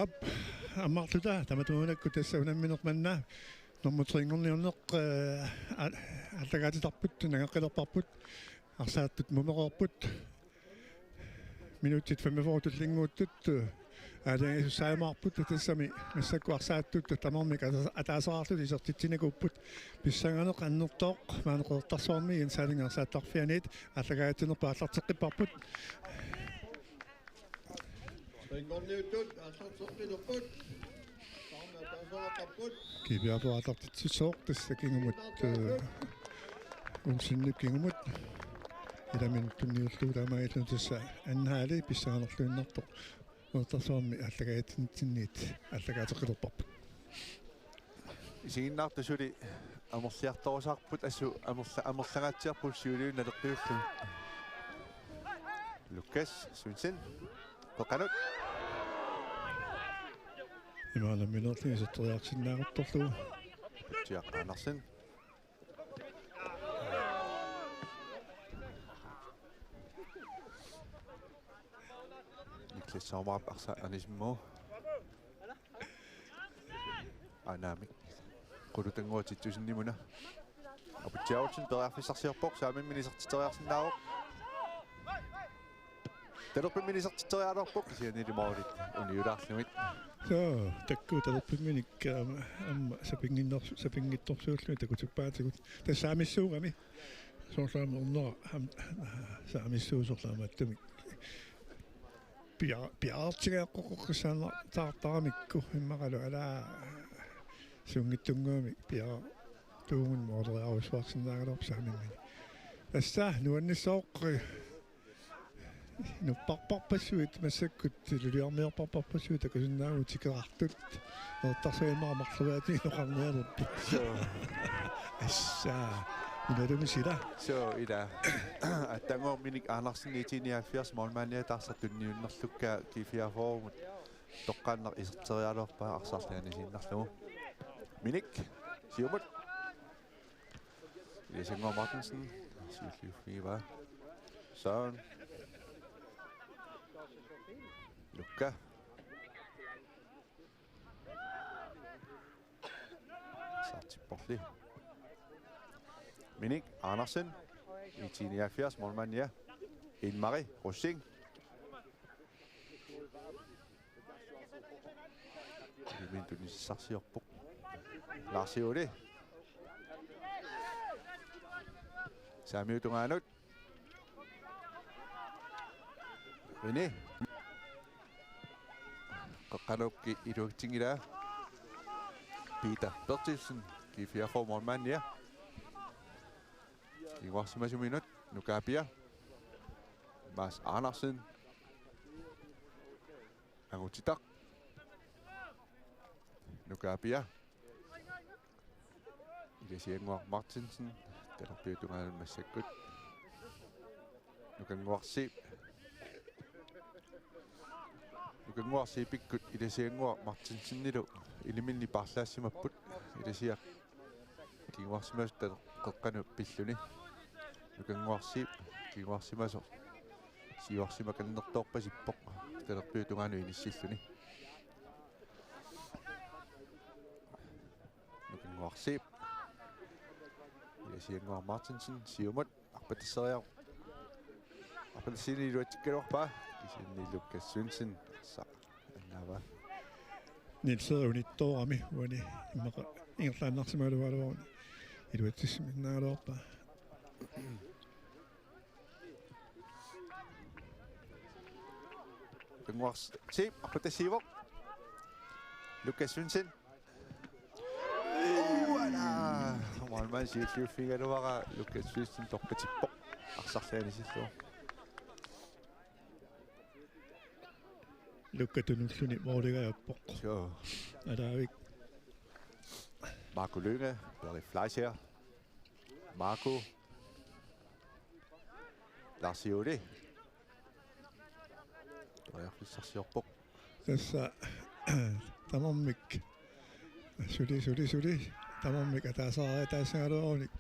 ап аммартута таматуунакку тассаунамминеқ маннаа нормутрингорниорнеқ аллагаатитарпут нагаққилерпарпут арсааттут мумеқорпут минутит 45 туллингууттут аалиангисуссаамаарпут тассами массакку арсааттут тамармик атаасаартут исертитсинакуппут писсанганеқ аннертооқ маанеқортарсуарми инсаалингерсааттарфианит аллагаатинерпа аллартеққиппарпут кибиапуатартитсисооқ тассакингумут унсинниккингумут иламин тунниуллуутаамаилун тасса аннаали писсаанерлуиннартоқ уутарсуарми аллагаатинтинниит аллагаатеққилерпарпут исигиннаартусули амерлиарторусаарпут ассу амерлагаатсиарпут сиулиун налеққиуллу Лукас Сунсен Поканут имаана минутлин сеттериарсиннаагутторлугу тиаққанарсин Никлас Саумар арса анисмо анами qulutangуатитсусиннимуна апутиаутсин периарфиссарсиорпоқ саамин минисертитериарсиннаавоқ талерпимминисертитериалерпоқ сианилимаулит униулаарлумит so такку талерпимминик амма сапингитторсууллуми такутуппаатигут тассаамиссуугами соорлаамернера саамиссуусорлааматтумик пиаартигааққоққусаана таартарамикку иммақалу алаа сунгиттунгуами пиа туумун моодериарусуарсинаагалерп саамингани тасса нуаннисооққи нуппарпарпассуит массаккут лулиармиорпарпарпассуит акасуннаагу тикеартут ертарсуимаамарлуваати ноқарниалерпи асса инадумисила so ida атангор миник аанарсинниитиниааффиарс молмаания таарсартунниуннерлукка кифиафоормут тоққааннер исертериалерпаа арсаарлаанисиннарлугу миник сиумут Лесингор Мартинсен сиуллиуффиива саан Лукка сартиппорли Minik Andersen i 79 målmand Ine-Marie Rosing Min sarsiorpuk Lars Eode Samuel Tunganut René Kakanokki Idoktingida Peter Bertilsen de 4 målmand I var som minut nu Gabia Mads Andersen Angutitak nu Gabia Ilesiengor Martinsen der bliver du med med sekund nu kan ngor se nu kan ngor se bikut Ilesiengor Martinsen ni do eliminni parlassimaput Ilesiak de var som der kokkanu pilluni Nukanguarsi kiuarsimaso siuarsimakannertorpasippoq talerpiutungaanu inissilluni Nukanguarsi Ilesiengor Martinsen siumut arpatisseriar arpatissiniluatikkalorpa kisinni Lukas Sundsen sa annava nilserunittoorami uani immaqa ingerlaannarsimalualuaruni iluatissimnaalorpa Ngors se apatasivo Lukas Sundsen Voilà Normalement si tu fais alors Lukas Sundsen torpatippo arsarlaanisillu lukkatunullluni mooligaappoq so alaavik Marco Lønge Berry Fleischer Marco Lars Eode Torjarfissarsiorpoq tassa tamarmik suli tamarmik ataasaariataassagaluarunik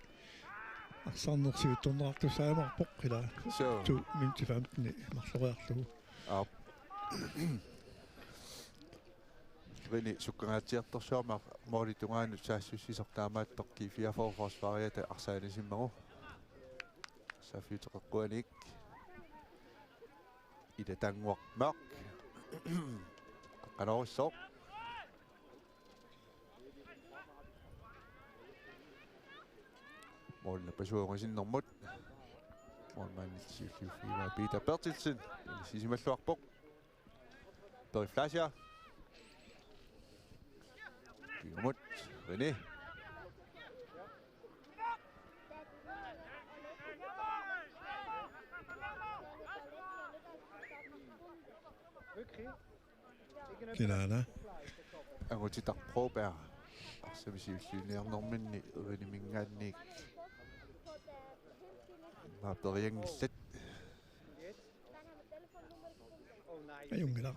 арсаарнерсиутторнеартусаамарпоқ ила ту минти 15 марлориарлугу rini sukkangaatiartorsuarma mooritungaanut saassуссисортаамааттор кифиафор форсвариата арсаанисиммагу сафиутеққуаник ида тангуармаақ канаруссоо målene pasuungasinnermut målmaannitsilluffiima Peter Bertilsen sisimalluarpoq Peri Flasia kiumut René Kinana angutitarproobaa arsamisiulliuniarnerminni eriniminngaanniik maaperiangillat ajungila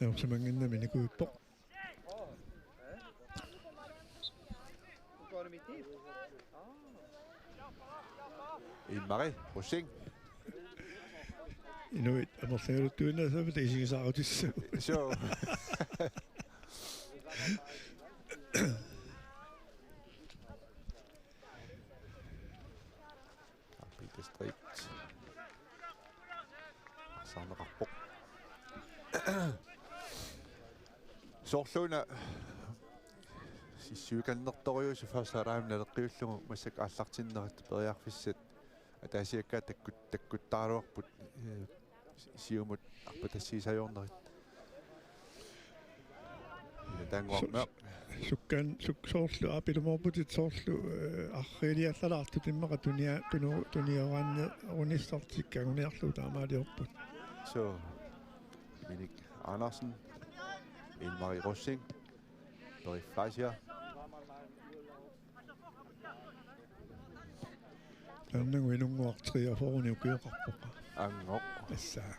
Eorsamanginnami nikuippoq Ilmari Rossing inuit amersangaluttuinnaasama taisigisaarutissu so Peter Strait saanaqarpoq soorluuna sissuukannertoriusu faasaraamna leqqiullugu massak aallartinnerat periarfissat ataasiakkaa takkuttaaruarput siumut arpatassiisajornerit taanguarmeaq soorlu apilumoorputit soorlu arriiliallalaartu timmaqa tuniaraanne unissortikkaaguniarlu taamaaliorput so Minik Andersen Ilmari Rossing Peri Flasia Tannan winunguartriaforuni ukiuqarpoqa angoq assaa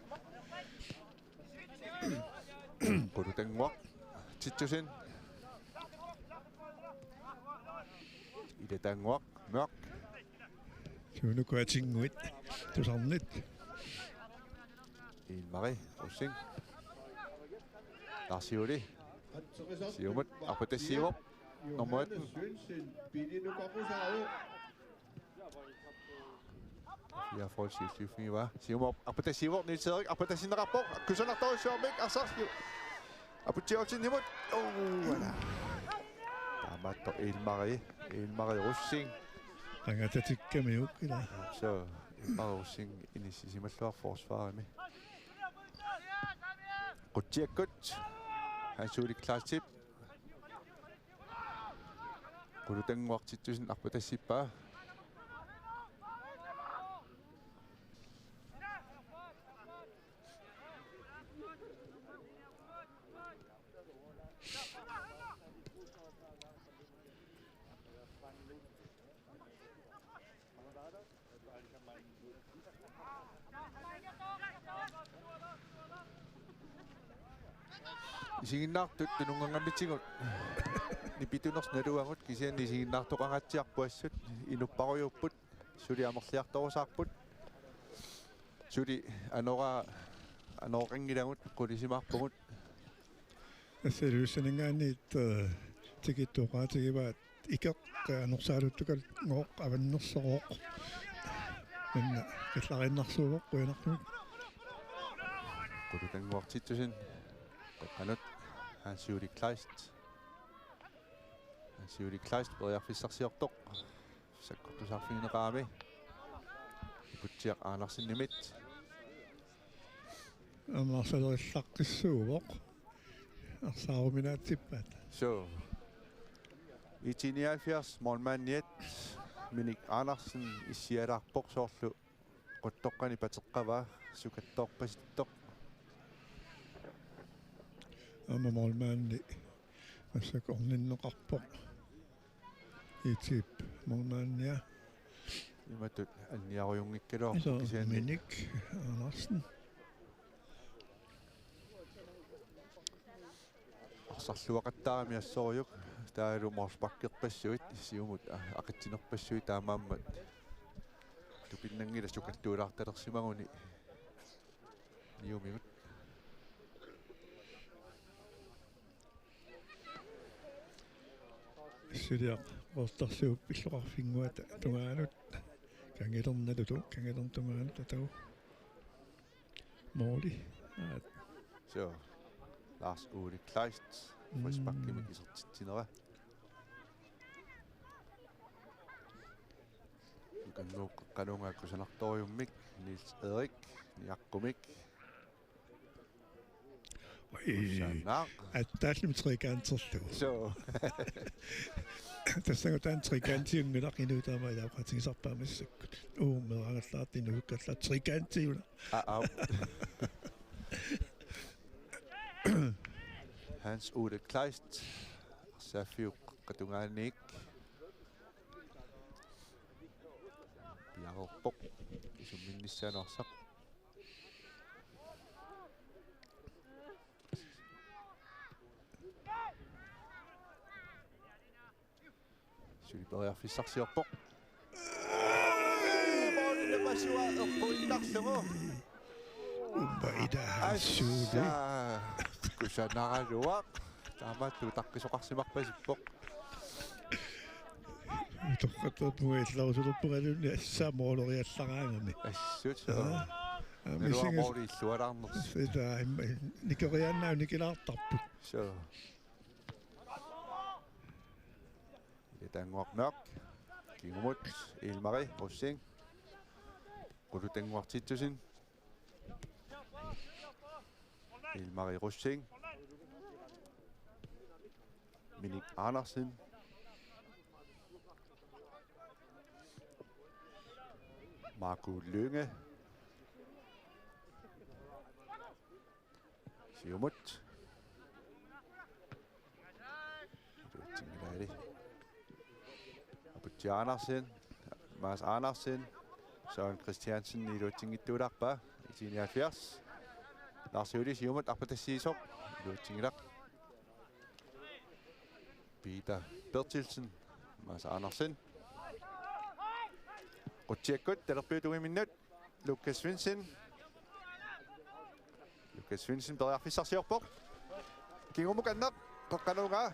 qulutanguaq tittusin idatanguaq mørk suunukuatinguit tusarnit Ilmari Rossing Larsiuli siumut arpatassiivorp nummer 18 Ja, forholdsvis siumorp arpatassiivorp nitserik arpatassinnerarpoq kusanartorissuarmik arsarlu aputiortinimut ala taamaattor Ilmari Rossing angatatikkammiuk ila so Ilmari Rossing inissisimalluar forsvarimi qutiakkut hansuulik klaastip qulutanguartittusin arpatassippaa Isiginnaartut tunungangammitsigut nipituners naluangut kisian isiginnaartoqangatsiarpuassut inupparujupput suli amerliartorusaarput suli anoqangilangut qulisimaarpugut assaluussaningaanniit tikittuqaatigivaat ikeq anersaaluttukal ngooq avannersorooq manna kallarinnarsuuvoq quinartumik qulutanguartittusin qaqqanut Hansuuli Kleist periarfissarsiortoq sakkortusarfiineqaami putiaq aanarsinnimit аммарсалериллаққиссуувоқ арсааруминааtsippaat so 79 målmanniat Minik Andersen issialarpoq soorlu quttoqqani pateqqava sukattoorpasittoq аммамолмаанни массак орниннеқарпоқ итип молмаанниа imatut anniarujungikkaloor Minik Andersen arsarluaqattaarami assoriuk taalu morsparkerpassuit siumut aqitsinerpassuit taamaammat tupinnangila sukattuulaartalersimaguni niumigut issiliaq qoortarsuup illuqarfinguata tungaanut kangilernalulu kangilertungaanut atau Morley Så Lars Ole Kleist frisbakkimik isertitsinera kanungaakkusanartoriummik Niels Erik niakkumik Sanaq attaallim trikanterlu så тассагутаан трикантиунгилақ илаақатигисарпаамассаккут ууммераангаллаартинууккалла трикантиула Hans Ole Kleist Safiuk Katunganik Piarorpoq isumminnissaanarsak Syliperiarfissarsiorpoq Molinapasua erpuinnarlugu umbaidaassуули kusanaraluaq taamaattu taqqisuqarsimarpasippoq тоққатэрпугаилларусулерпугалунни ассаамоолориаллараангами assut мисингас illuararners ита никорианнаа никилаартарпут så Itanguarnaaq kingumut Ilmari Russing qulutanguartittusin Ilmari Russing Minik Andersen Marco Lynge Siumut Abuti Andersen Mads Andersen Søren Christiansen i Lutingittularpa i 79 Lars Høli Siumut Arpatassisok i Lutingitak Peter Bertilsen Mads Andersen Rutjekkut Dallerbydu i minut Lukas Svendsen Beriarfissarsiorpoq Kingumukanneq qaqqalunga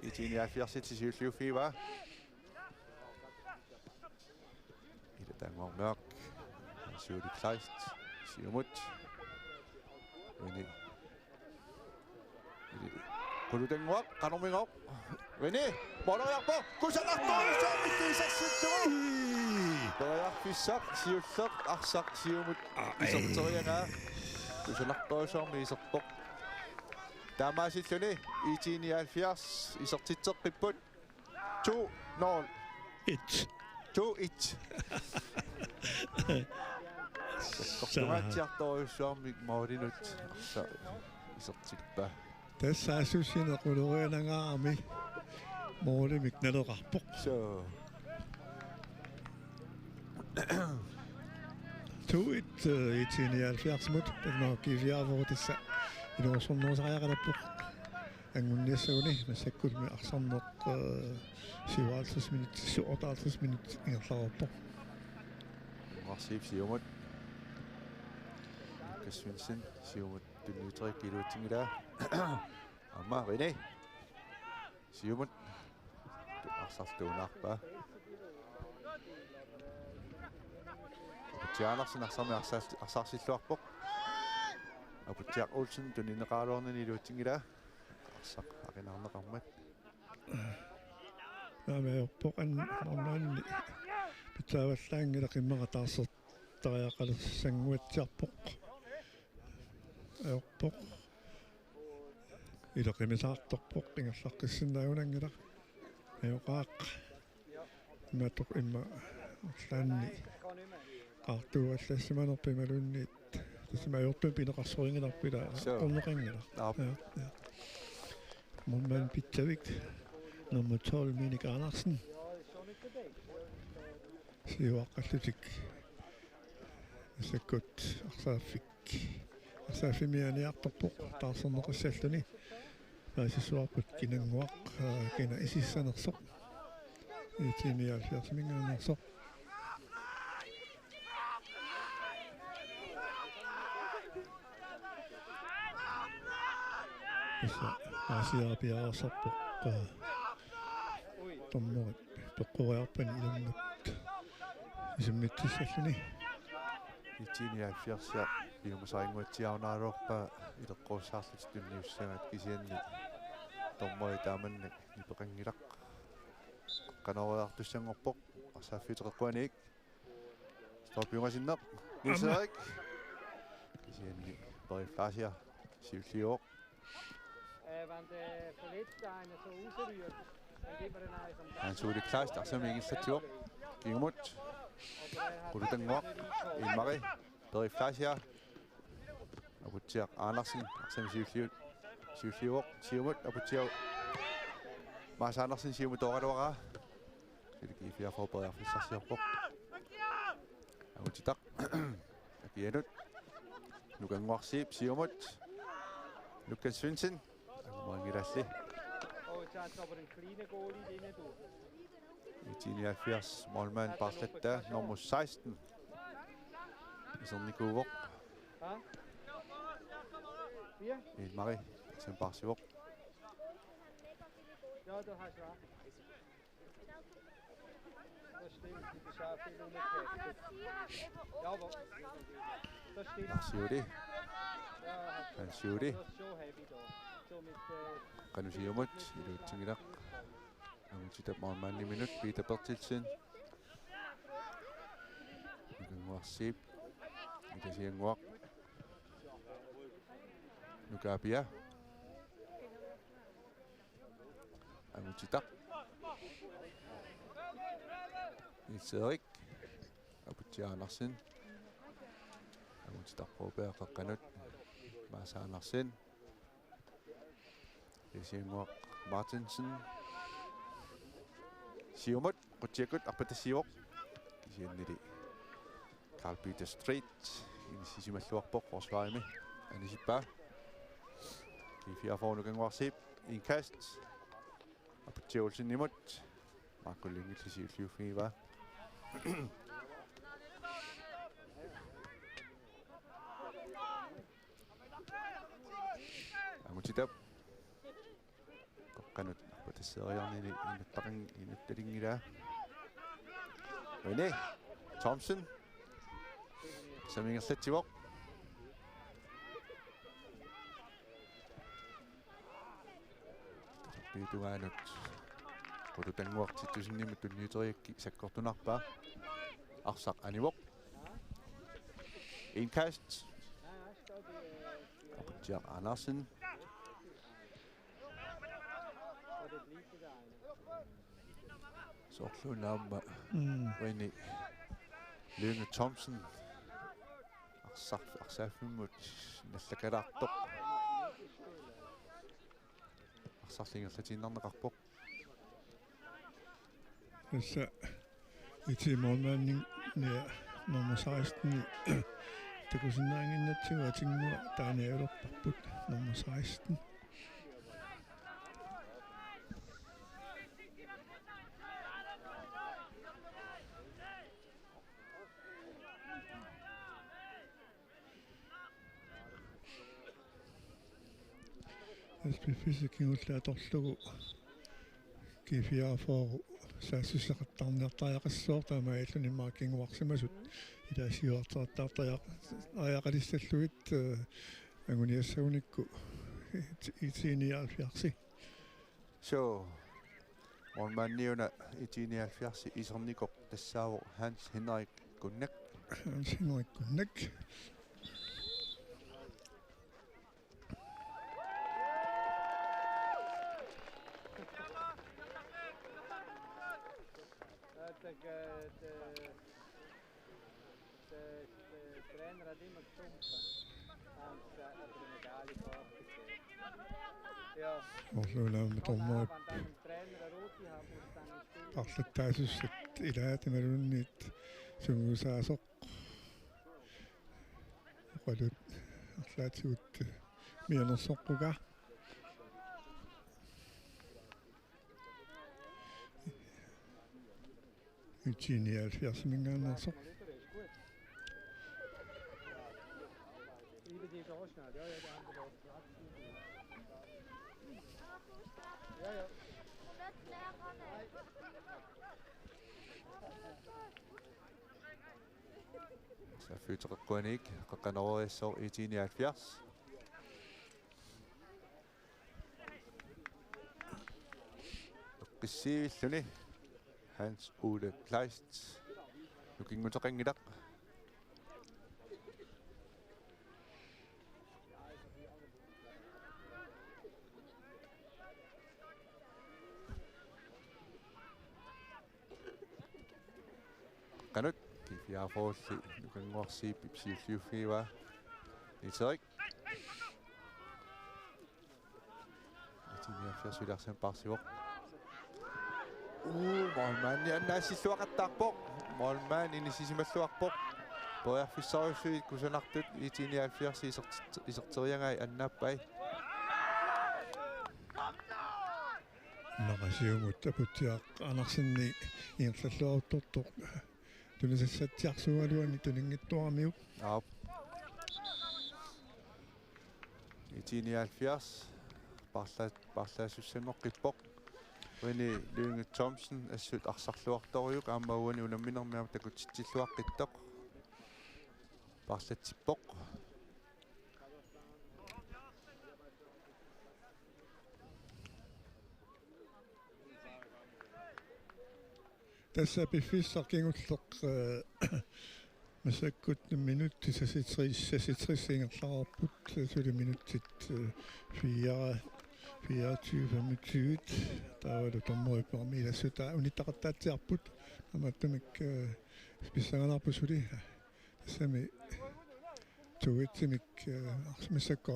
i 79 Itanguarnaaq Hans Ole Kleist Siumut Rene qulutanguaq qanormingoq Rene moloriarpoq kusanartorissaamikkiisarsuttugu Beriarfissaq siulleq arsaq siumut iserterianga kusanartorisormi iserpoq taamaasilluni i 79 isertitseqqipput 2-0 2-1 Kortungaatiartoriussuarmik moolinut arsa isertikpa тассаассуссинеқулурианангаарми моолимик налеқарпоқ så туит итиниалфиарсмут танааккивиаарворутисса илуорсорнерусариақалаппоқ ангунниассагуни массаккулми арсарнеқ 57 минут 37 минут ингерлаарпоқ Marsip Siumut Lukas Svendsen Siumut Dmitri Gilutingila Amma Rene Siumut arsartuunarpa Abuti Andersen arsarmi arsarsilluarpoq Abutiaq Olsen tunineqaaloornani Lutingila arsaq aqinarneqarmat наамаёрпоқ аннорнаанни питааваллаангила қиммақатаарсертариақалерсангуатсиарпоқ аёрпоқ илақимисаарторпоқ ингерлаққиссинаагунангила аёқаақ иматоқ имма орлаанни qaartuuallaassimanerpi malunniit tassimaajortun pineqarsoringilarpila qorneqangila Morman Pittavik nummer 12 Minik Andersen siuaqqallutik sakkut arsaafimianiartorpoq taarserneqissalluni paasissuarput kinanguaq kina isissanersoq itimiaalfiarsimingaannersoq issa asiaapiaarsorpoq Tommorit peqquriarpani ilummat isimmitсаллуни 1970 иумасаингуатсиарнаарорпаа илеққуссаарлут тунниуссагаат кисианни томмори тааманни нипеқангилақ канаруяартуссангорпоқ арсааффиутеққуаник стопиумасиннақ нисерик кисианни перифласия сиуллиоқ Want de verleidste einer so rausrührt, dann gibt man einen zum Han så det klart, der som ikke stativ. Ging mod. Rutangok. En Marie. Der er flash her. Og på til Andersen. Som Sivfliv. Sivmod. Og på til Mars Andersen. Sivmod Dora. Det giver flere forberedt for sig selv. Og på til tak. Og giver det. Nu kan Ngok se Sivmod. Lukas Svensson. Og mange der se. I 79 målmand Barsletta, nummer 16. Sådan Nico Vog. En Marie, som Barsivog. Ja, du hast recht. Das stimmt, die Beschäftigung viel umgekehrt. Ja, aber das stimmt. Barsivog. Ja, Barsivog. das ist schon heavy da. So mit Kan du sige mod i det ting i dag? Og vi tager målmand i minut. Peter Bertilsen. Vi kan gå og se. Vi kan sige en gå. Nu kan Abia. Og vi tager. Vi ser ikke. Og vi tager Andersen. Og vi tager på bære for kanot. Mads Andersen. Det siger Ngok Martinsen. Siumut, Rutjekut, Apata Siok. Det siger Nede. Carl Peter Street. En Sissima Slorpok, forsvarer med. Anisip Bar. De fire foran, nu kan Ngok se. En kast. Apata Olsen imod. Marco Linge til Sivfliv Fnivar. Amutit kanut pada serian ini tarang ini tering ida. Ini Thompson. Saming setivok. Itu kanut. Kudu tengok situ sini betul ni tu sekor tu nak ba. Aksak anivok. Inkast. Jack Andersen. Så klunner om René Lønge Thomsen. Aksaf mod næste karakter. Aksaf linger til en anden rapport. Så i målmanden nummer 16. Det kunne sådan en natur, jeg tænkte mig, der er nævnt på nummer 16. Спецификийн үлээторлугу кифиафоо саассусеқаттарниартариақассоо таамааллуни маакингуарсимасут илаасиуартаартаартаяқ аяқалиссаллугит агуниассагуникку итиниалфиарси Så målmandniuna итиниалфиарси исерникоқ тассаавоо Hans Henrik Gunnak. Hans Henrik Gunnak. Trainer hat immer gestumpen. Hans hat eine Medaille vorgesehen. Ja. Wenn dann ein Trainer eine rote hat, muss dann ein Spiel. Арлаттаасуссат илаатималунниит сунгусаасоқ qallut арлаатигут мианерсоққуга итиниалфиарсимингаанерсоқ Die ist auch schnell, ja, ja, der andere Platz. Ja, ja. Fyteqakkuanik qaqqaneroriassor 79. Qissiivilluni Hans Ole Kleist nukinguteqangilaq qanut kifiaforulli nukanguarsiip ipsiulliuffiwa iterik atiniaffiarsuliarsan parsivoq Målmand annaassilluaqattaarpoq Målmand inissisimalluarpoq poriarfissariussuit kusanartut 79 iserteriangai annaappai naqasiumut taputiaq anarsinni inerlalluaruttortoq tunissatsiarsualuani tuningittuarmiuk aap 79 parlaassussangoqqippoq Wini Lyngge Thomsen assut arsarluartoriuk aamauani ulamminermiam takutitsilluaqqittoq parlatsippoq tässä piffissarkingulleq massakkut minutti sasitris ingerlararput suli minuttit 24 taavalu tormoriparmiilassuta unittaqattaatsiarput amattumik spissanganarpusuli tassami tuitsimik massakko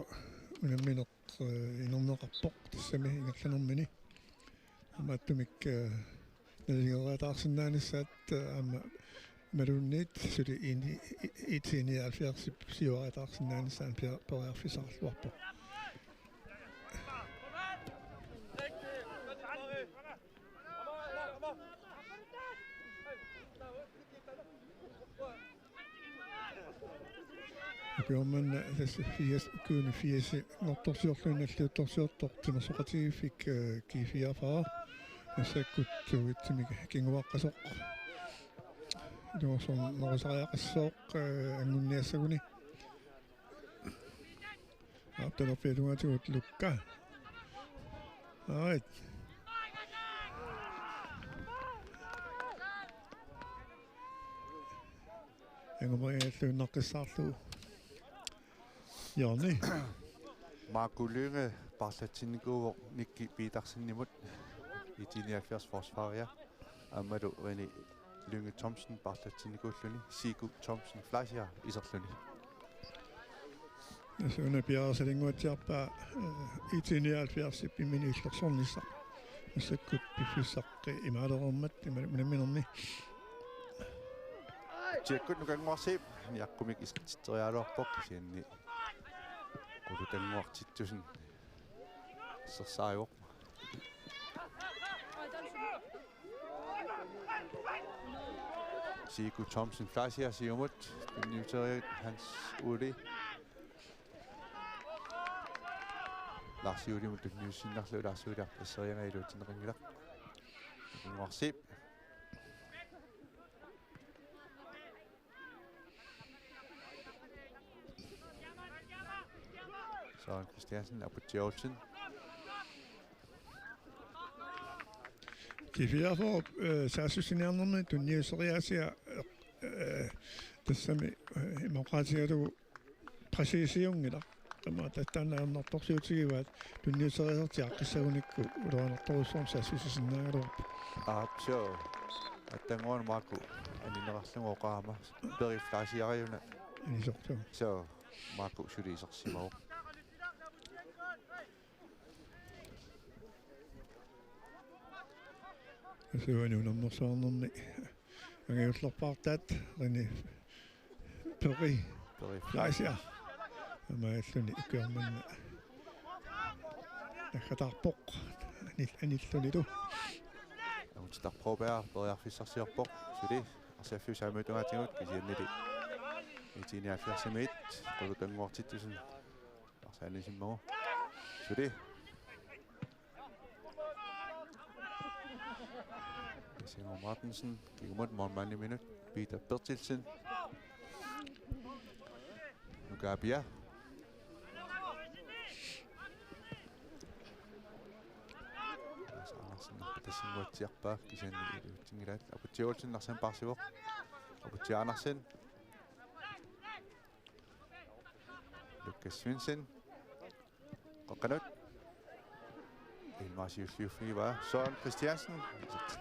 unammineq inerneqarpoq tassami ingerlanermini amattumik naligereataarsinnaanissaat aama malunniit suli iitinialfiarsip siuarataarsinnaanissaan poriarfisarluarpoq Kuuman tässä kuuni fiesi nortorsiorluinalluuttorsiortor timersoqatigiffik kiifiafaa nassakkutuitsimi kinguaqqasoq nuorson norisariaqassooq angunniassaguni aaptalerpialungaatigut lukka ait angumarialluunnaqqissaarlugu Janni. Marco Lynge parlatiniguuq nikki piitarsinnimut 79 forsvaria Amadou René Lynge Thomsen parlatsiniguulluni Sigu Thomsen Fleischer iserluni Nasuna piarasalinguatiarpa 79 piminiillersornissa massakkut piffissaqqi imaalerummat imalaminerni Tjekkut nukanguarsiip niaqqumik iskititteriaaluarpoq kisianni qulutanguartittusin sersaarivoq Sigu Thomsen Fleischer siumut tunniuteriat Hans Uli Larsiulimut tunniussinnarlu Larsiuliar passeriangailuutineqingilaq nukanguarsiip Søren Christiansen Apotjolsen. Kifiafor saasusinernermi tunniuseriasia tassami imaqaatigalugu præsiisiungila tama tattaannaarnertorsiutigivaat tunniuseriasertiaqqissagunikku uluanertoruussorm saasusisinnaagaluarpu Sure. Attanguan Marco aninerarlungu oqaama Berry Fleischiariuna anisortu so Marco suliisersimau Suani unammersuarnerni angiullerpaartaat rini Berry Fleischer amaalluni ukiarmanna nakkatarpoq anillunilu Utstarprobear Berriarfissarsiorpoq suli arsiaffiusaamutungaatingut kisiannili 79 qulutanguartittusin arsaanisimmagu suli Singer Martensen gik mod målmand i minut. Peter Bertilsen. Nugabia. Lars Andersen naqtasin uatsiarpaa kisaani utingilaat aputiolsen narsan parsivoq. Aputi Andersen. Lukas Svensson. Qoqqanut. Ilmaasiulliuffigiva Søren Christiansen.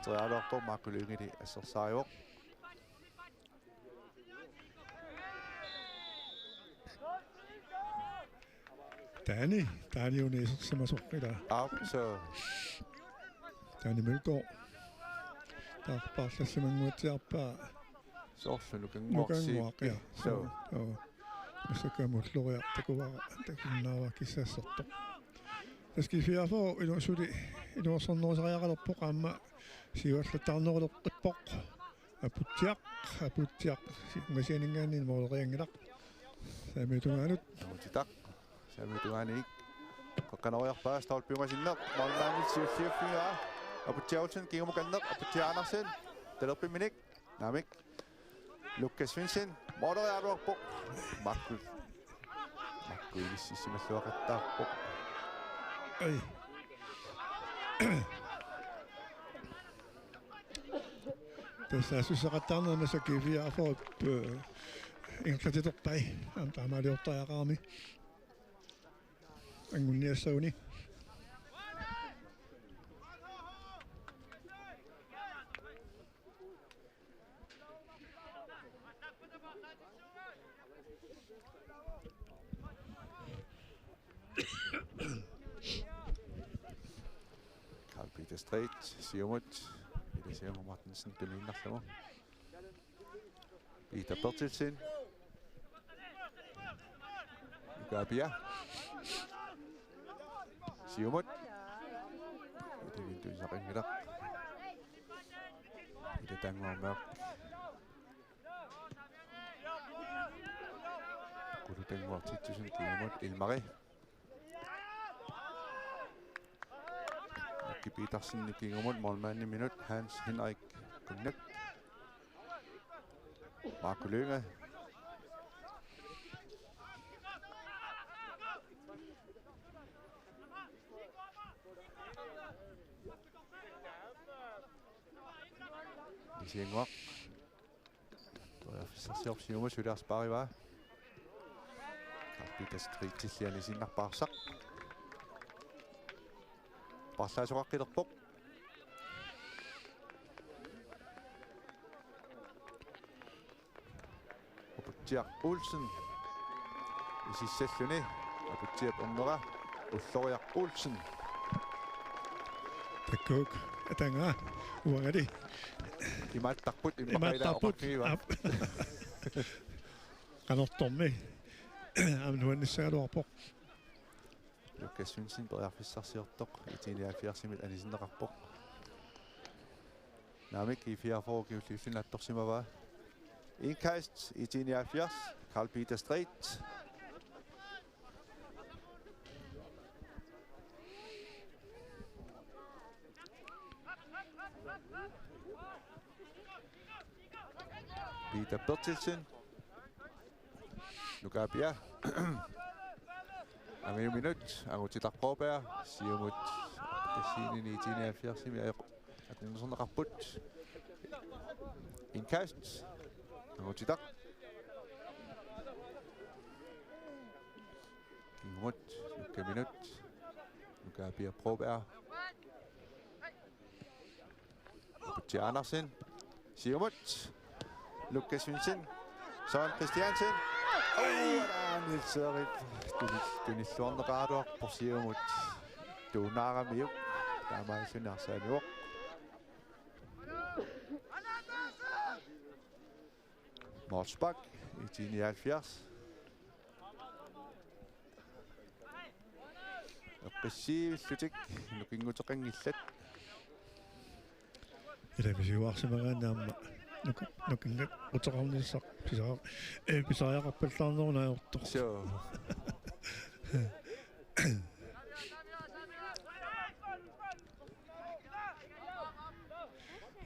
Trialortor Marco Lyngeli assersaarivoq. Dani on esersimasoqqila Så Dani Mølgaard tarparlassimanguatiarpaa soorlunukangorsi nukanguaqia so usakamulloriartakuvara takinnaava kissassertoq taskifiafo inuorsornuusariaqalerpoq qaamma siuallattarneruleqqippoq aputiaq ngasianingaanni mooleriangilaq saamiutungaanut Titaq saamituaaniik qoqqanoriarpaa stolpiumasinneq molmaanit siulliuffiga aputiaulsen kiumukanneq aputi Andersen talerpiminik naamik Lukas Svensson moolerialuarpoq Marco ississimalluaqattaarpoq ai tässä susaqattarnermassa kiviafoot inqatitorpai antaamaaliortariaqaarmi angunniassauni Carl Peter Strait Siumut Singer Martensen tulinnarlugu Peter Bertilsen Nugabia Siumut tulinntuisaqingilaq tanguarmeaq kulutanguartitsusun kiumut Ilmari Aki Petersen kiumut målmand i minut Hans Henrik Gunnek Marco Lønge Isiengwaq toiarfissarsiorp siumut suliarspariva Carl Peter Strait tillianisinarpaarsaq Parlaasoqaqqilerpoq Aputiaq Olsen isissalluni aputiap onnera ulloriaq Olsen takkuuk atanga uangadi imaattarput imaattaarput qanortormi amnuannissaaluarpoq Lukas Svensson periarfissarsiortoq itiniafiarsimit anisinneqarpoq naamik ifiafor kiulliullinaattorsimava Inkast itiniafiars Carl Peter Strait Peter Bertilsen Nugabia Angin minut angutitarpoopea siumut tassiinini itiniafiarsimi aqunnernerqarput Inkast angutitaq kingumut nukka minut Nugabia proopea aputi Andersen siumut Lukas Svensson Søren Christiansen Nils Sørik tunilluarneqaaruarpor siumut tuunaaramiuk taamaisunarsaaniuq Morsbak itiniaalfiars eqqissiivillutik nukinguteqangillat ilamisiuarsimaгааннаама нукингат утеқарнissaq писаа писааяқарпаллаарнерунааёртор so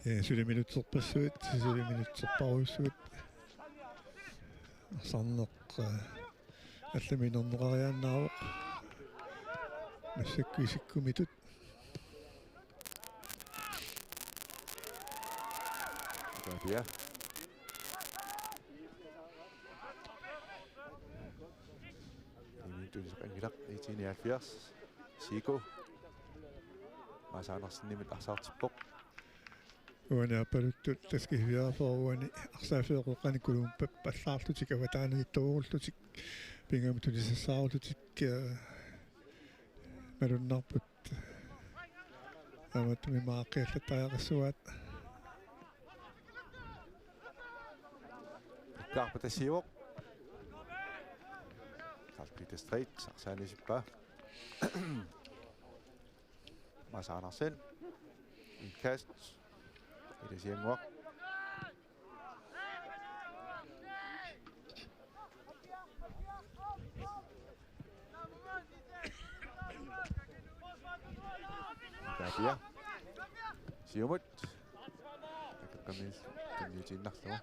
Syliminutserpassuit syliminutserparuissuut arsaarneq алламинернеқариааннаавоқ нассаккуисиккумитут Ja. Ангилақ 1970 Сико масаанерсиннимит арсаартиппоқ уанаапалуттут таскивиафоруани арсаафеэқоққани кулумпап паллаарлутик аватааниттууруллутик пингамтунисассаарулутик малуннарпут аматми маақиаллатаақассуат Karpatasivoq Kalpite Street Sarsanisippa Masaanarsel Indkast Idasianguaq Kapia Siumut Kamis Tinnitinarlua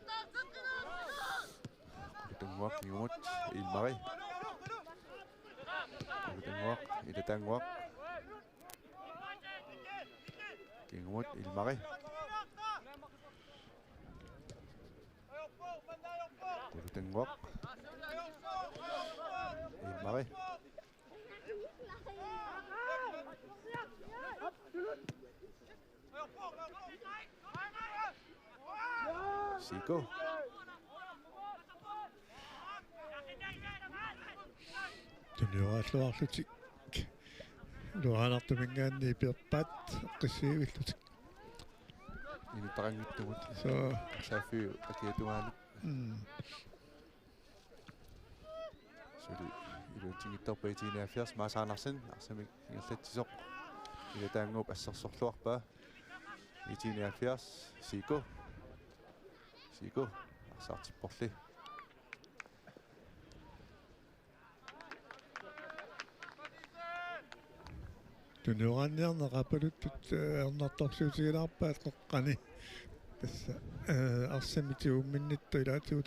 Tengwak Yumut Ilmari Tengwak Ida Tengwak Yumut Ilmari Tengwak Ilmari Siko Tunnuaallуарлутик луаанартумингаанни пиерпаат қиссиивиллутик инитарангиттугут so саафи акиатуаалу сули илутингитторпаитиниаффиарс маасаанарсин арсамик ингерлатсисоқ илатаангууп ассерсорлуарпаа итиниаффиарс сико арсаартиппорли tunnuaanniarneqapaluttut ernertorsuutigilaarpaat qoqqani tassa arsamitiumminnittu ilaatigu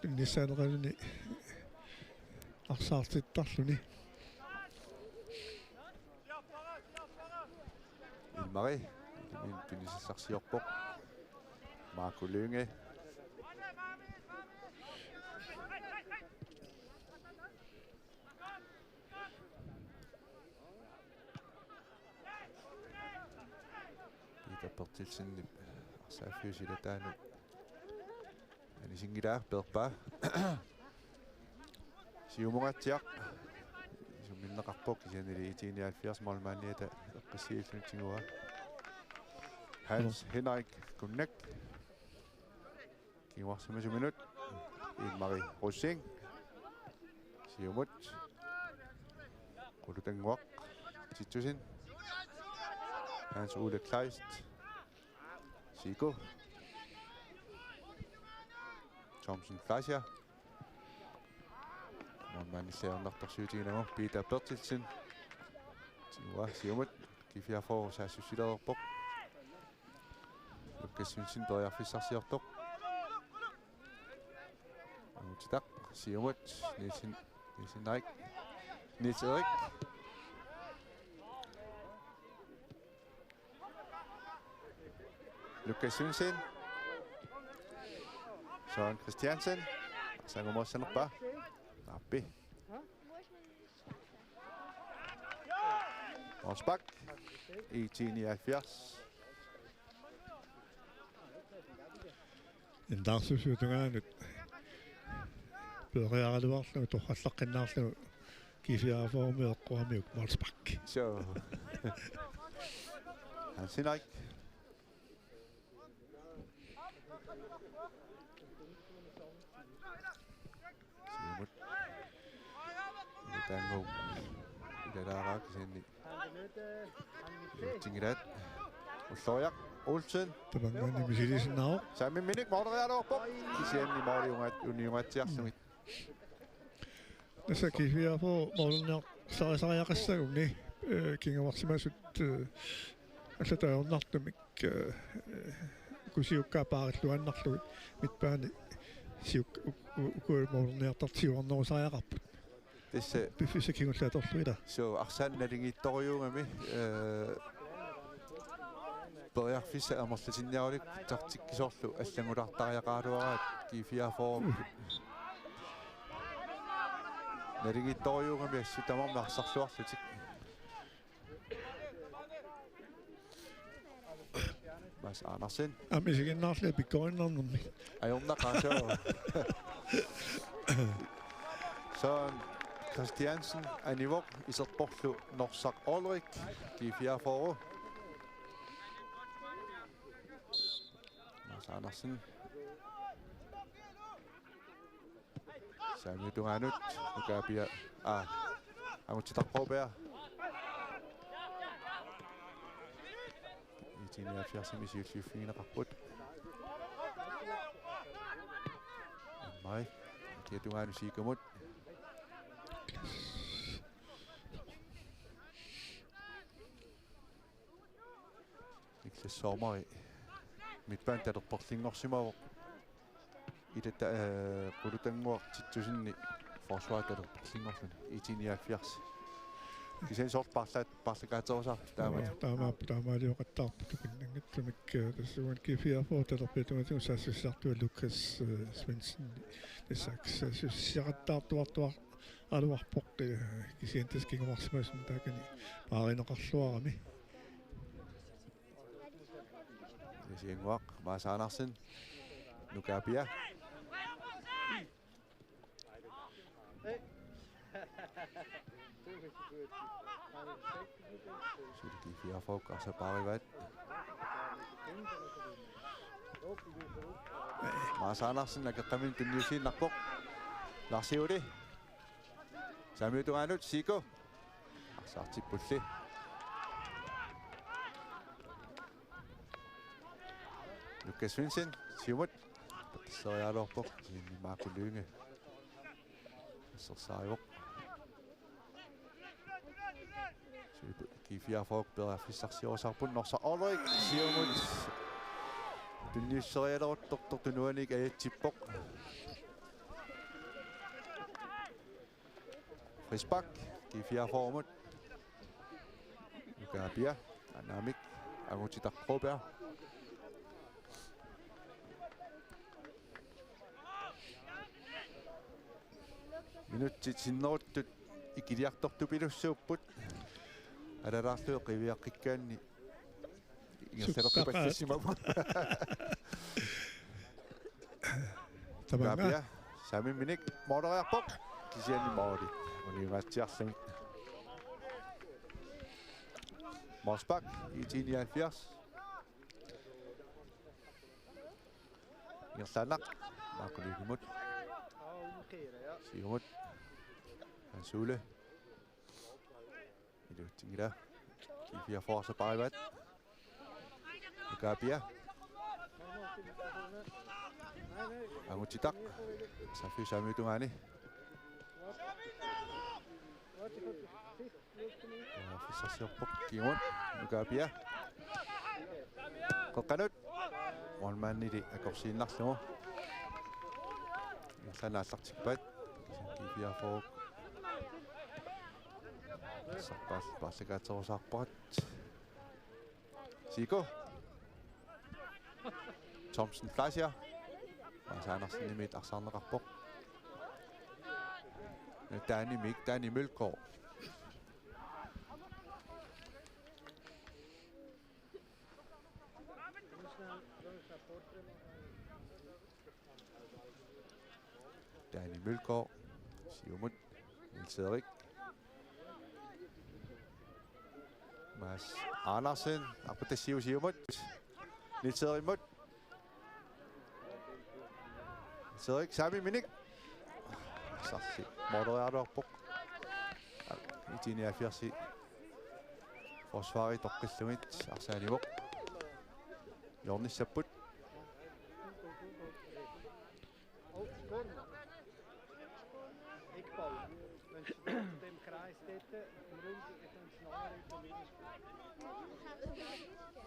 tunnissaaleqaluni arsaartittarluni Ilmari tunnissassarsiorpoq maakulunge Pertilsinni arsaaffiusilataanu anisingilaa perpaa siumugatsiaq summinneqarpoq kisanili itiiniaalfiars molmaaniata eqqassiilluntigua Hans Henrik Kunnak kiuarsamasuminut Ilmari Russing siumut qulutanguaq titsusin Hans Ole Kleist Siko Thomsen Fleischer Mannisseernartorsuutiginamo Peter Bertilsen Tiua siumut kifiarfor saassusilererpoq Lukkassunsin teriarfissarsiortoq Amutitaq siumut Niels Erik Lukas Sunsen Søren Christiansen Sangomosanapa Nappi Osbak E79 интаарсусуутунгаанут периаралуарлу торхаллаққиннаарлу кифиаафооми эққуамиук Молсбак Så Hans Henrik Siumut Idatango Idararak sinni Tingirat Ulloyak Olsen табангаани мисилисиннао Самми миник модераалоорпоқ кисианни маалиунгаат униунгатсиарсумит наса кифиаафоо молунеар сарисариақассагуни кингаварсимасут аллатаернартумик кусиуккаапаариллуаннарлугит митпаани сиук укууморниартартиуарнерусариақарпут тиссе пиффисакигуллааторлуила so арсаанналингиитторюунгами периарфисса амерлатинниарулик тартиккисорлу аллагулартариақаалуараат кифиафорум налингиитторюунгами ассутамарна арсарлуарлутик Mads Andersen. амисигиннаарлу пиккориннарнэрми Ajornaqaasoo. Så Christiansen Anivok iserporlu Norsaq Ulrik G4 forår. Mads Andersen. Sami Dunganut Nukabia Angutitarpobær. I 79 rapport. Mai. Dia Dunganut sikamut. Niklas Sommer midtbanen der portlingorsimaavoq ilata qulutanguaq tittusinni forsvaret der portlingorlun i 79 kisen sort parlakaatsorsaar таамаалиоқаттаарпуту киннангатсумик тассуан кифиафоо талерпитумату саассуссартуа Лукас Свенсен тассакс саассуссиақаттаартуартуар алуарпоқ кисиантас кингумарсимасун таакани пааринеқарлуарами Sienguaq Mads Andersen Nukabia Sylgi 4 folk og så bare i vand Mads Andersen er kamin den nye sin nakbok Lars Heudi Samuel Dunganut Sigo Sarti Pulli Lukas Svensson, Simut, så jeg der på en Marco Lynge. Så sejr. Så vi giver folk bedre fisaktioner så på når så Ulrik Simut. Den nye serie der doktor den nu ikke er tipok. Frisbak, giver formut. Nukabia, Anamik, Angutitarpobær. Minuutti sinnoortut ikiliartortupilussuupput alalaarluu qiviaqqikkaanni ingersalortupallassimapu таманга Sami minik mooderiarpoq kisianni moodi unimatsiarlumi Morsbak i 79 ingerlaanaq maaquliigumut Siumut Sule i det tingera G4 får så bare i vand Nukabia Angutitak Safi Sami Dungani Fisasiorpok Kimun Nukabia Kokanut Molman i det akorsiinnarlugu Sanaallartikpat G4 får Parlakaatsorsaarparat Sigo Thomsen Fleischer Mads Andersen i midt Arsaarneqarpoq Danny Mølgaard Danny Mølgaard, Siumut, Niels Erik, Mads Andersen, Apota Siumut, Niels Erik Mut, Niels Erik, Sami Minik, Sarsi, Modererarpok, i 79 forsvar i Tokkillumit, Arsaanivok, Jornis Sapput, Dem Kreis dort, im Rund, ich kann es nachher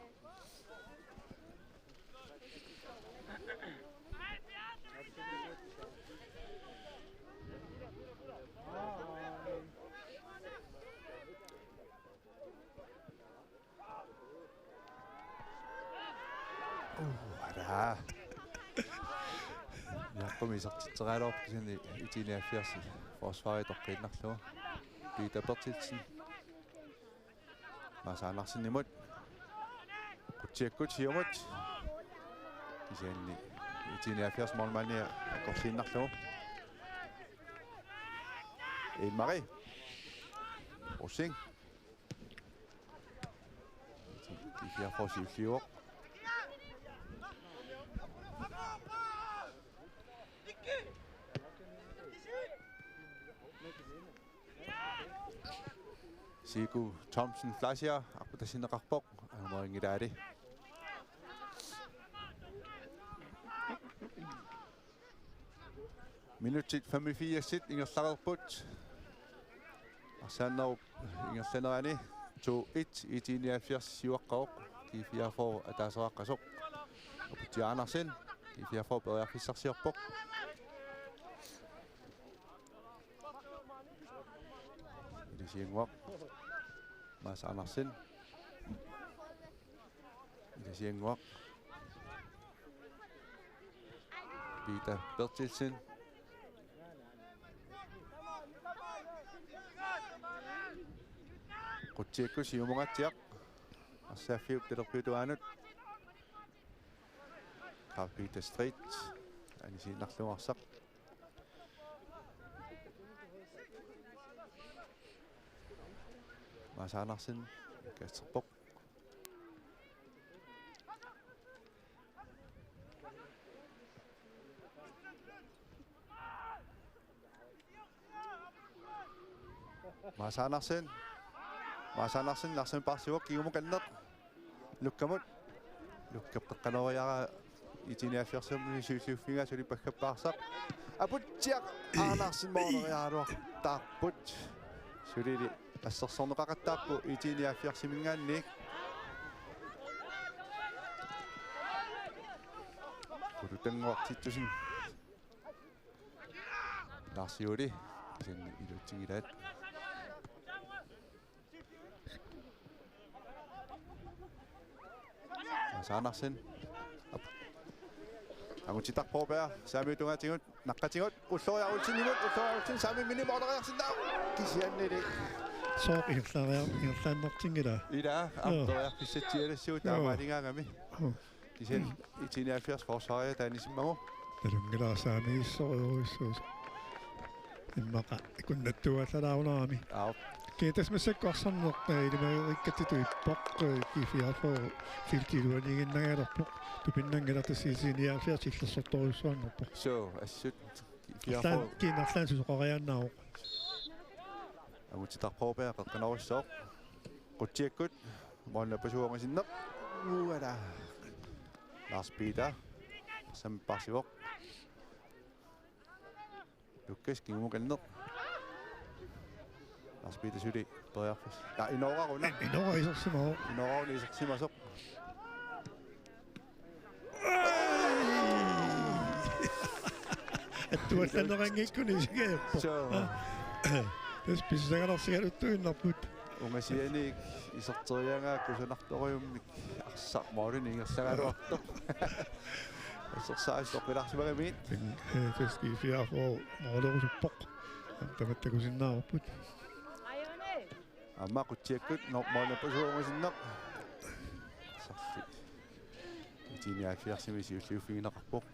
Jakob isartitseraalorp kisani itiniaffiarsi forsvaret oqqiinnarlugu Peter Bertilsen Masaanarsinnimut Qutsiakkut hiumut kisani itiniaffiars Molmania akkorsiinnarlugu Marie Rosing Ifia forsivliuoq Sigu Thomsen Flasher aqutasineqarpoq amoingilaali Minutit 85 ingerlareerput Arsaannerup ingerlanerani 2-1 itiniaffiars siuaqqaoq kifiafor ataaseрааққасоq Oputiaanarsin kifiafor periarfissarsiorpoq Ilisiinguaq Masaanarsin Ilisiinguaq Peter Bertilsen Qutsiakku siumugatsiaq Arsaafiup talerpiutuaanut Carl Peter Street anisiinarluarsaq Masaanarsin kaatserpoq Masaanarsin Larsen parsiuak kiumukanneq lukkamut lukkapeqqaneriara itiniaffiarsamuni suulluuffiga sulipaggapparsaq aputiaq Arnarsin mooneriaaluartaarput sulili ассерсорнеқақаттааппу итиниаффиарсимингаанник кулутангуартитсусин Larsiuli sen ilutsingilaat Masaanarsin Angutitarpoopea saamiutungaatigut naqqatigut ulloriarultinimut saami minimorneriarsinnaa kisiannili Soq ingerlaannertingila ila amtoriarfissatialassuut taamaalingaangami kisen itiniaffiars forsvaria taanisimmagu talungilaasaamiissoriurissuus immaqa ikunnattuallalaarunarami kiitasmassakkuarsorneq ilimagerikkatitu ippoq kifiarfo filtiluaniginnagalorpoq tupinnangalartassiisiniaaffiart illersortoruissuannerpoq so assut kifiarfo kiinarlaan susoqariannaaru Angutitarpoopea qaqqanarussooq qutsiakkut moonnapasuuangasinneq uala Lars Peter samparsivoq Lukas kiumukanneq Lars Peter suli periarfas inooraruna inoorisorsimaru inooraruniisersimasoq attuallannerangikkuni sigeerpoq so Tässä pissangalarsigaluttuinnarput ungasianik iserteriangaakku sunartoriummik arsaarmoolun ingerlagaluartoq assersaaistoqqilarsimagamiit taskiifiarfoo moolorusuppoq tamattakusinnaarput amma qutsiakkut moolnapasuungasinneq sarli itiniaffiarsimisiulliuffigineqarpoq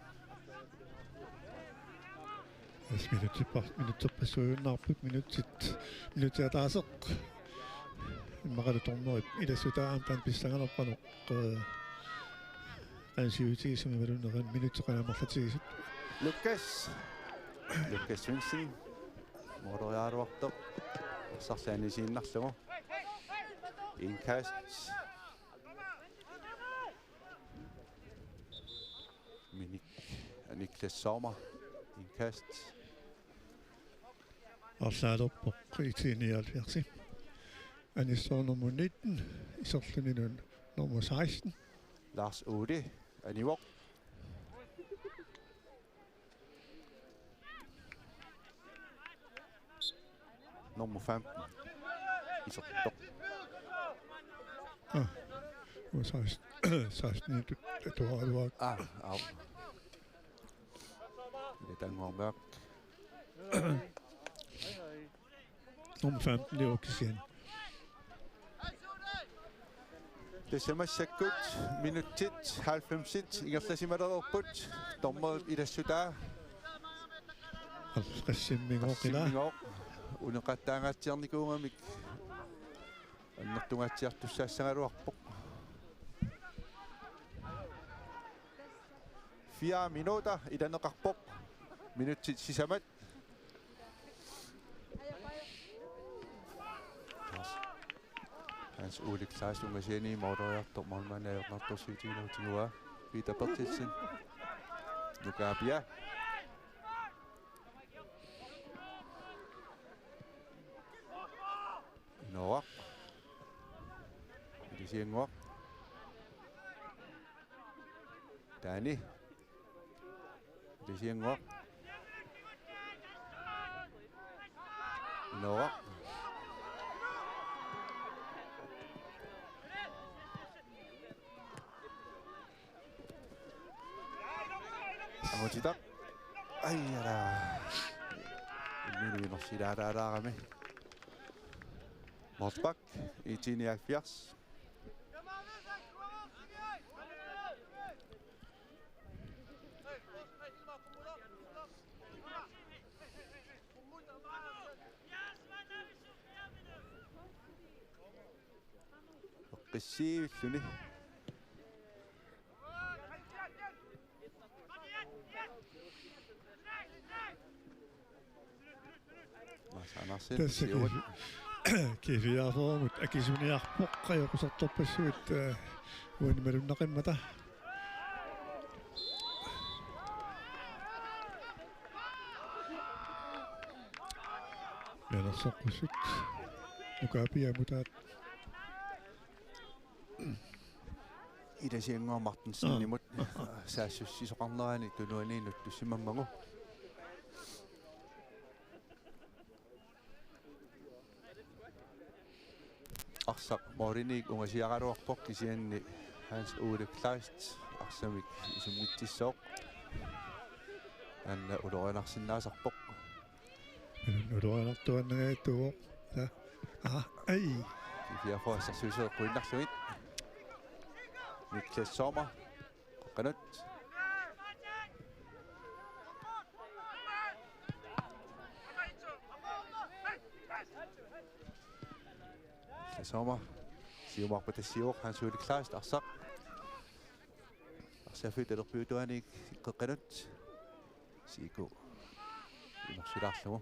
minutterpassuunnarput minutiataaseq imaqalutornerip ilassutaam taan pissangalerpanoq qansiutigisumi minutteqanaamерлatigisut Lukas Svensson motoriaaruartoq sarlaanisiinnarlugu inkast Niklas Sommer inkast Arlaalerpoq itinialfiarsi anissoornermu 19 isorluninun nummer 16 Lars Ode anivoq nummer 15 isortoq nummer 16 i Toraluak. Au. Det er Ngormørk. Nummer 15 i Okkisien. Det ser mig sikkert. Minutit, 90. Ingerslasimadorput. Dommer i det sydar. Alfredsimmingor. Uneqattaangaatiarnikuungamik. Annertungaatiartussaassangaluarpoq. 4 minutter i denne qarpoq. Minutit sisamat. Hans Ulrik Klaasjungaseni Mordojartor Malmanaajornartorsiutigiluutigua Peter Bertilsen Nukapia Noaq Ilisianguaq Dani Ilisianguaq Noaq Amotita. Ay, ara. Miri nosidaraarame. Mosbak i 79. Qissivilluni. Tässä kiviarvoomut akisuniarpoqqa joqusartorpassuit uanimalunnaqammata Menersoqqussut nukapiamutaat Ilasianguar Martensen-nimut saassussisoqarnerani tunuaniinut tussimammagu Arsaq Morinik ungasiaqaluarpoq kisianni Hans Ulrik Klaast arsamik isummittissoq anna ulorianarsinnaasarpoq ulorianartuannagaatuoq ai kifiafoassarsuiseq quinnarlumit Niklas Sommer qanut Sommer siumarpatassiuq Hans Ulrik Klaast arsaq arsaafutalerpuutuanik qeqqanut siiku inersilaarlugu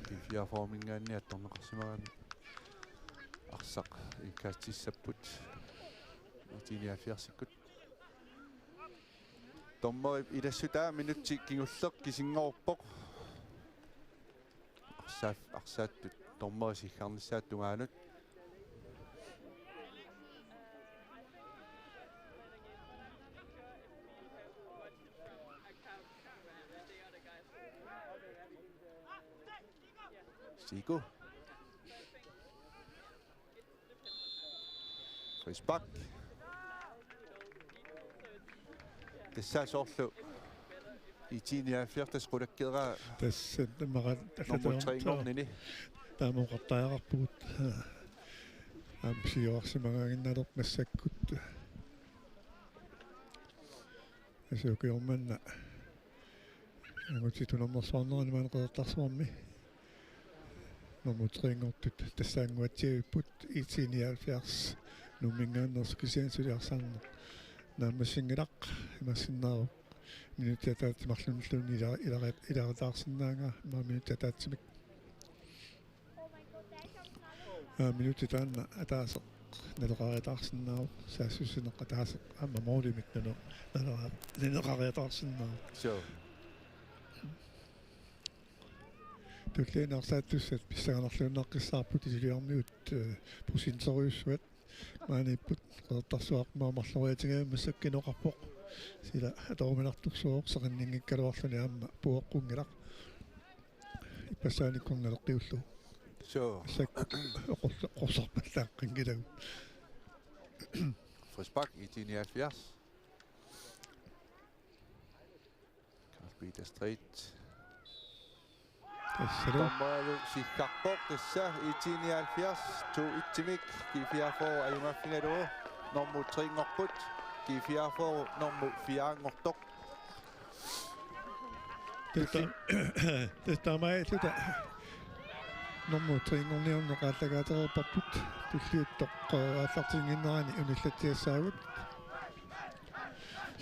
Kifiaformingaanni attorneqarsimagami arsaq ikkaatissaput utiniafiarsikkut Tommo ilassutaa minutti kingulleq kisingorpoq arsaаттut tommo siggarnissaattungaanut Siku Frisbak Tessaasorlu i 79 qulakkeeraa тассаммарат nummer 3 ngornini таамоқартаярарпугут амсиорсимагаагинналоқ массаккут асуукиорманна агутитунаммерсуарнерани маанеқертарсуарми nummer 3 ngortut тассаангуатсиуппут i 79 нуммингааннерсукисиансулиарсаарнеқ наамассингилақ имассиннаару минутатаатимарлунлуни иларатаарсинаага минутатаатсимик минутатаанна атаасеқ налеқариатаарсиннаару саассуссинеқ атаасеқ аммамоолимик налеқариатаарсиннаару so Tulliinarsaattussat pissaganarluunneqqissаарput isiliarmiut prosinteriussuat мааниппут qeertarsuaqmaamарлориатигаа массаккинеқарпоқ сила аторуминартурсуоқ сеқиннингиккалуарлуни аама пуоққунгилақ иппасааниккорнгалеққиуллу So, сак оқорсарпаллааққингилагу frisbak i 79. Carl Peter Street. тассалу Dommerlu sikkarpoq tassa i 79. 2-1-timik. Gifiafor ajumaffinalua. Nummer 3 ngorput. Gifiafor nummer 4 ngortoq. тестамаалута номмо трингорниорнеқаллагаатерерпарпут туллиуттоқ ааллартингиннерани уналлатиассаагут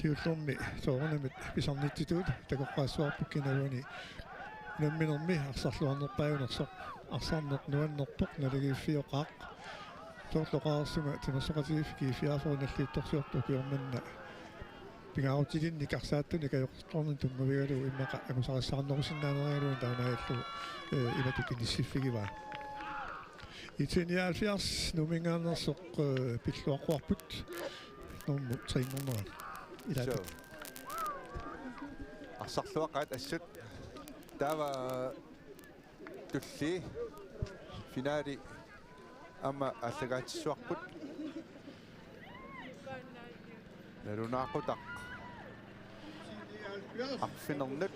сиуллорми соорнамит писарниттитуут такоққаассуарпуккинавани намминерми арсарлуарнерпаагунерсоқ арсаарнеқ нуаннерпоқ налигиффиоқаақ соорлоқаарсума тимассоқатигиф кифиафорналлиутторсуорту киорманна пингаарутилинник арсааттуни каёқторнун туммавигалу иммақа агусарассаарнерусиннаанериалуун таанааллу иматут иниссиффигиваа итсиниалфиарс нумингаанерсоқ пиллуаққуарпут норму трингорнера илаата Арсарлуақаат ассут таава тулли финаали ама аллагаатиссуарпут налунаақутақ арфинернут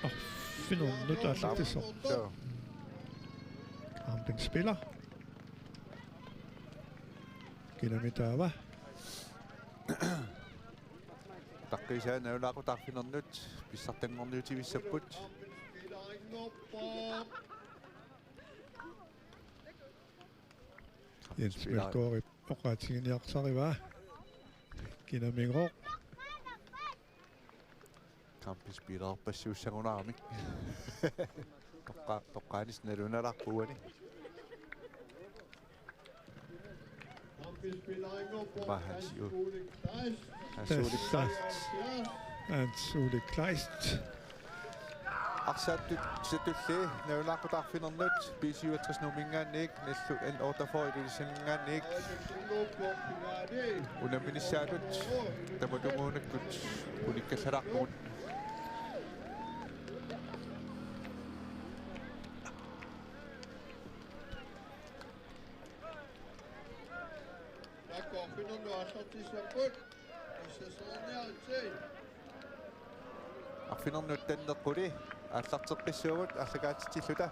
арфинернут ааллартиссо Kampen spiller. Kilometer Takkisaan налунаақутаарфинернут писсартангорниутивиссаппут Jens Melgaard oqaatigiниарсарива кинамигоо Campus piilerpassuussagунаармик тоққаанис налуналарпуани Mahasio Hans Ole Kleist Arsaatut satulli налунаақутаарфинернут B57 нумингаанник наллу ан ордерфориlissingaannik унаминissaalut таматугуунаккут униккаллаларпугут арфинернут таннеққули ааллартеққиссуавут арлакаатитиллута